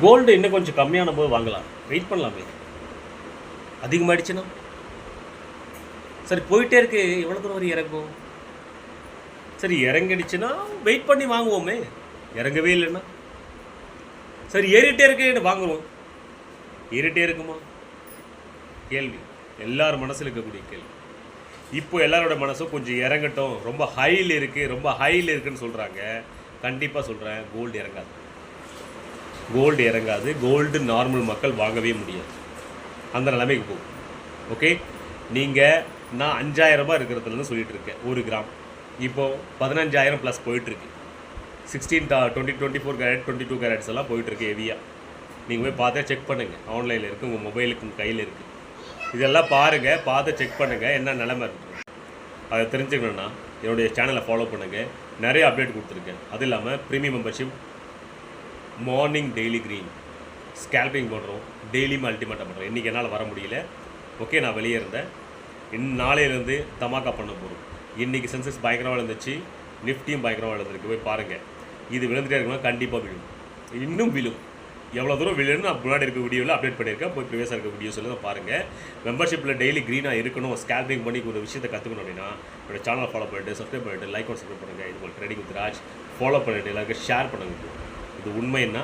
Gold இன்னும் கொஞ்சம் கம்மியான போது வாங்கலாம், வெயிட் பண்ணலாமே. அதிகமாகிடுச்சுன்னா சரி போயிட்டே இருக்கு, எவ்வளோ தூரம் வரை இறங்கும்? சரி இறங்கிடுச்சுன்னா வெயிட் பண்ணி வாங்குவோமே. இறங்கவே இல்லைன்னா சரி ஏறிட்டே இருக்கேன்னு வாங்குவோம். ஏறிட்டே இருக்குமா? கேள்வி, எல்லார் மனசில் இருக்கக்கூடிய கேள்வி. இப்போ எல்லாரோட மனசும் கொஞ்சம் இறங்கட்டும், ரொம்ப ஹையில் இருக்குது, ரொம்ப ஹையில் இருக்குதுன்னு சொல்கிறாங்க. கண்டிப்பாக சொல்கிறேன், கோல்டு இறங்காது. கோல்டு இறங்காது. கோல்டு நார்மல் மக்கள் வாங்கவே முடியாது, அந்த நிலைமைக்கு போகும். ஓகே, நீங்கள் நான் 5000 ரூபாய் இருக்கிறதுலேருந்து சொல்லிகிட்டு இருக்கேன். 1 கிராம் இப்போது 15,000 ப்ளஸ் போயிட்டுருக்கு. 16, 20, 24 கேரட், 22 கேரட்ஸ் எல்லாம் போயிட்டுருக்கு ஹெவியாக. நீங்கள் போய் பார்த்து செக் பண்ணுங்கள், ஆன்லைனில் இருக்குது, உங்கள் மொபைலுக்கு உங்கள் கையில் இருக்குது. இதெல்லாம் பாருங்கள், பார்த்து செக் பண்ணுங்கள் என்ன நிலைமை இருக்குது. அதை தெரிஞ்சுக்கணுன்னா என்னுடைய சேனலை ஃபாலோ பண்ணுங்கள், நிறைய அப்டேட் கொடுத்துருக்கேன். அது இல்லாமல் premium membership, morning daily green, scalping பண்ணுறோம், டெய்லியும் அல்டிமேட்டாக பண்ணுறோம். இன்றைக்கி என்னால் வர முடியல, ஓகே, நான் வெளியே இருந்தேன். நாளையிலேருந்து தமாக்கா பண்ண போகிறோம். இன்றைக்கி சென்சஸ் பயங்கரமாக இருந்துச்சு, நிஃப்டியும் பயங்கரமாக இருந்திருக்கு. போய் பாருங்கள். இது விழுந்துகிட்டே இருக்குன்னா கண்டிப்பாக விழும், இன்னும் விழும். எவ்வளோ தூரம் விழுன்னு நான் முன்னாடி இருக்க வீடியோவில் அப்டேட் பண்ணியிருக்கேன், போய் ப்ரீவியஸாக இருக்க வீடியோஸில் தான் பாருங்கள். மெம்பர்ஷிப்பில் டெய்லி க்ரீனாக இருக்கணும், ஸ்கேல்பிங் பண்ணி ஒரு விஷயத்தை கற்றுக்கணும் அப்படின்னா என்னோடய சேனலை ஃபாலோ பண்ணிட்டு, சப்ஸ்கிரைப் பண்ணிட்டு, லைக் அண்ட் சப்ஸ்கிரைப் பண்ணுங்கள். இது உங்களுக்கு ட்ரேடிங் வித் ராஜ் ஃபாலோ பண்ணிவிட்டு எல்லாருக்கும் ஷேர் பண்ணுங்கள். இது உண்மைன்னா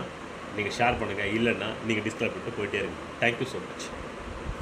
நீங்கள் ஷேர் பண்ணுங்கள், இல்லைன்னா நீங்கள் டிஸ்கிரைப் பண்ணிட்டு போயிட்டே இருங்க. Thank you so much.